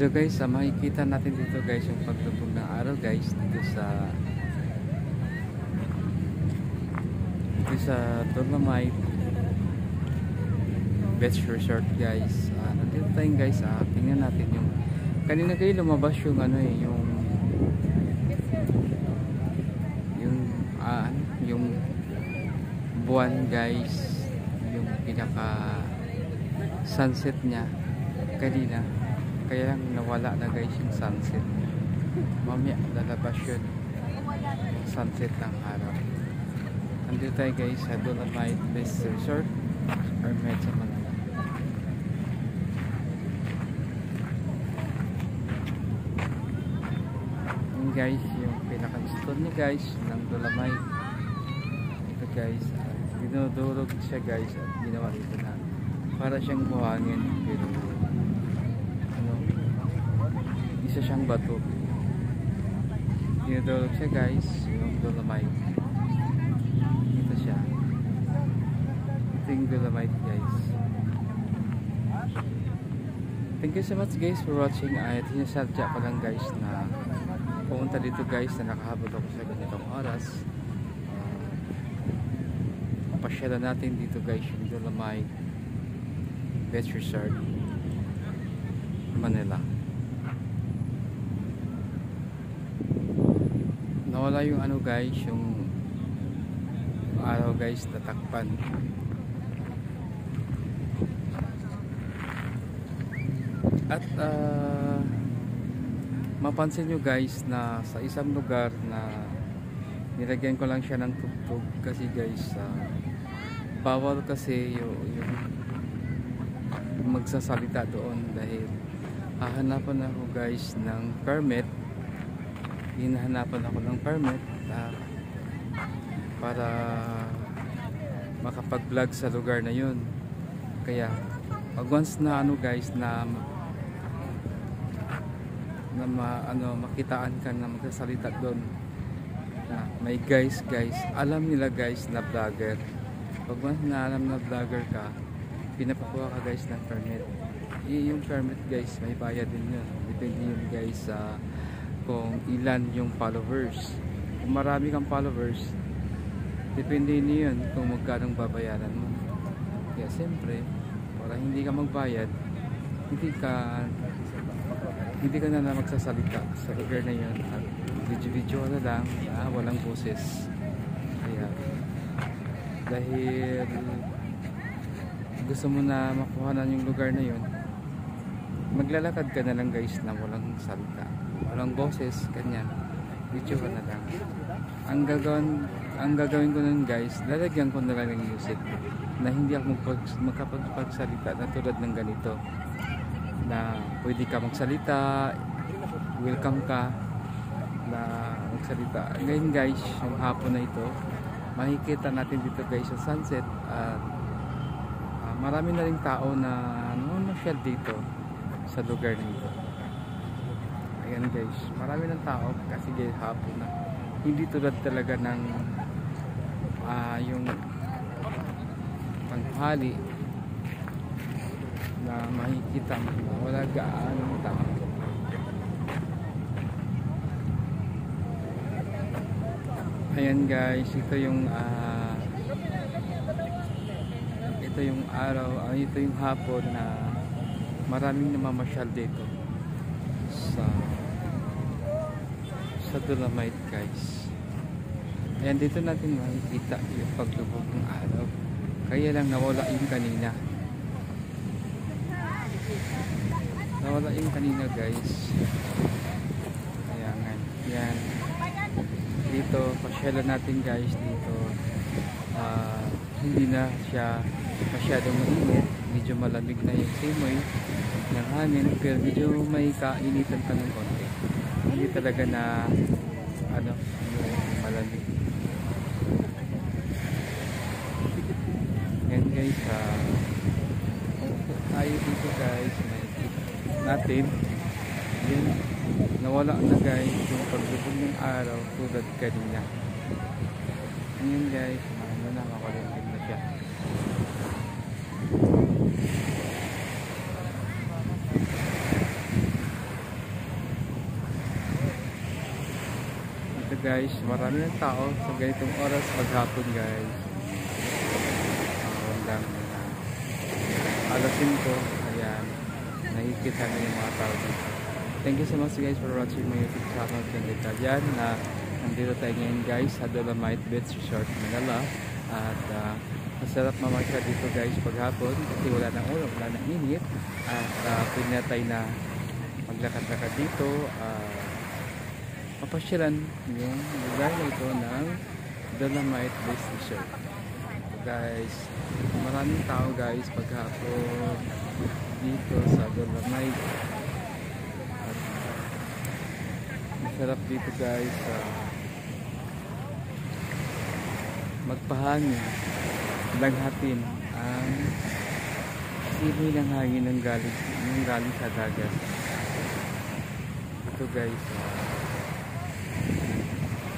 Ito guys, makikita natin dito guys yung pagtubog ng araw guys dito sa Dolomite Beach Resort guys. Nandito tayo guys, tingnan natin yung kanina kayo lumabas yung yung buwan guys, yung pinaka sunset niya kanina, kaya lang nawala na guys yung sunset. Mamaya lalabas yun yung sunset ng araw. Nandito tayo guys sa Dolomite Beach Resort or Mesa Manila. Yung guys yung pinaka-stone niya guys ng Dolomite. Ito guys, dinudurog siya guys at ginawa dito na para siyang buhangin, pero isa siyang bato. Dinudurog siya guys yung Dolomite. Ito siya, ito yung Dolomite guys. Thank you so much guys for watching. Sinasadya ko lang guys na pumunta dito guys, na nakahabot ako sa ganitong oras. Pasyalan natin dito guys yung Dolomite Beach Resort Manila. Nawala yung guys, yung araw guys, natakpan. At mapansin nyo guys na sa isang lugar na nilagyan ko lang siya ng tugtog kasi guys, bawal kasi yung magsasalita doon dahil hahanapan ako guys ng permit. Hinahanapan ako ng permit para makapag-vlog sa lugar na yun. Kaya pag once na guys na makitaan ka na magsasalita doon na may guys, alam nila guys na vlogger. Pag once na alam na vlogger ka, pinapakuha ka guys ng permit. Yung permit guys, may bayad din yun. Depende yun guys sa kung ilan yung followers. Kung marami kang followers, depende yun kung magkano babayaran mo. Kaya siyempre, para hindi ka magbayad, hindi ka na magsasalita sa lugar na yun at video na lang, walang boses. Kaya dahil gusto mo na makuhanan yung lugar na yun, maglalakad ka na lang guys na walang salita, walang boses, kanyan, video ka na lang. Ang gagawin ko nun guys, lalagyan ko na lang ng music na hindi ako magkapagsalita na tulad ng ganito na pwede ka magsalita, welcome ka na magsalita. Ngayon guys, yung hapon na ito, makikita natin dito guys sa sunset at marami na ring tao na namasyal dito sa lugar na ito. Ayan guys, marami ng tao kasi guys hapon na, hindi tulad talaga ng yung tanghali na makikita mo wala gaano tao. Ayan guys, ito yung araw, ito yung hapon na maraming namamasyal dito sa Dolomite guys. Ayan, dito natin makikita yung paglubog ng araw, kaya lang nawala yung kanina. Nawala yung kanina guys. Ayan, yan. Dito, pasyalan natin guys dito. Hindi na siya masyadong mainit. Medyo malamig na yung simoy ng hangin, pero medyo may kainitan pa ng konti. Hindi talaga na malamig. Yan guys, tayo dito guys, natin yun, nawala na guys yung paglubog ng araw tulad kanina. Ngayon guys, makulimlim na siya. guys, marami ng tao sa ganitong oras maghapon guys. Hanggang alas 5, ayan, nakikita na yung mga tao dito. Thank you so much guys for watching my YouTube channel, King Italian, na nandito tayo ngayon guys sa Dolomite Beach Resort, Manila. At masarap mamasyal dito guys paghapon kasi wala nang ulan, wala nang init. At pwede na tayo na maglakad-lakad dito, mapasyalan yung lugar na ito ng Dolomite Beach Resort. So guys, maraming tao guys paghapon dito sa Dolomite. At masarap dito guys magpahangin, langhatin ang simoy ng hangin ng galing sa dagat. Ito guys,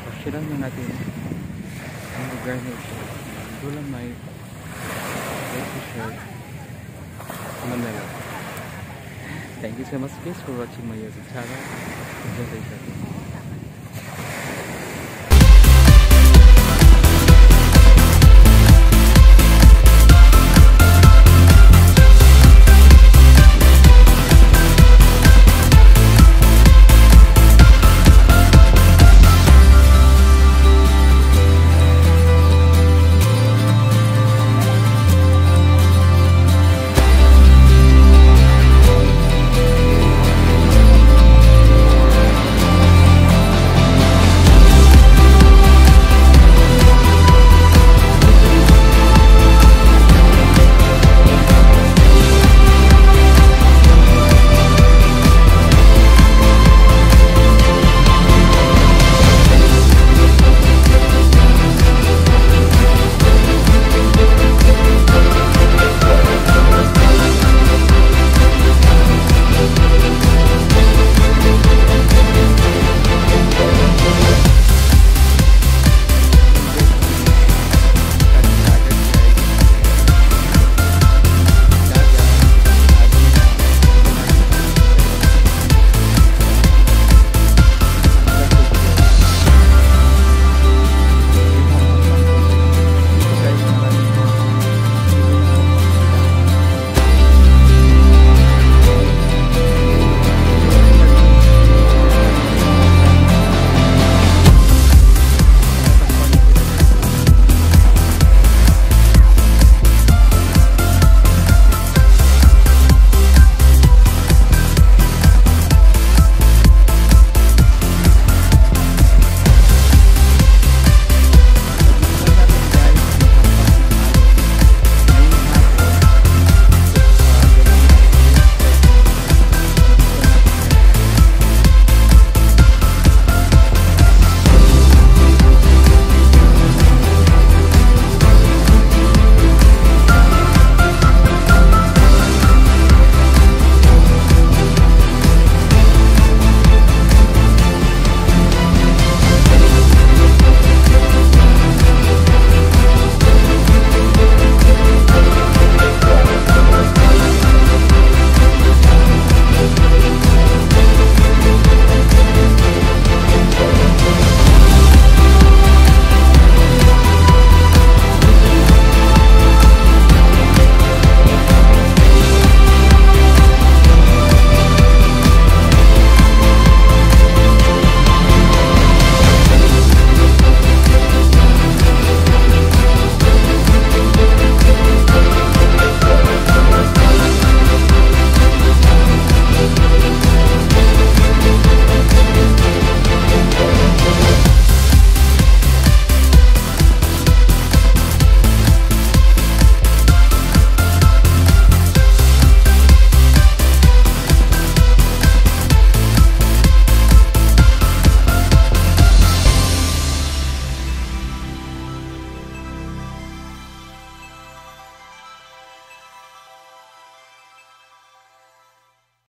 pasyalan na natin ang lugar na ito, Dolomite Beach Resort, Manila. Thank you so much guys for watching my YouTube channel. Enjoy the video.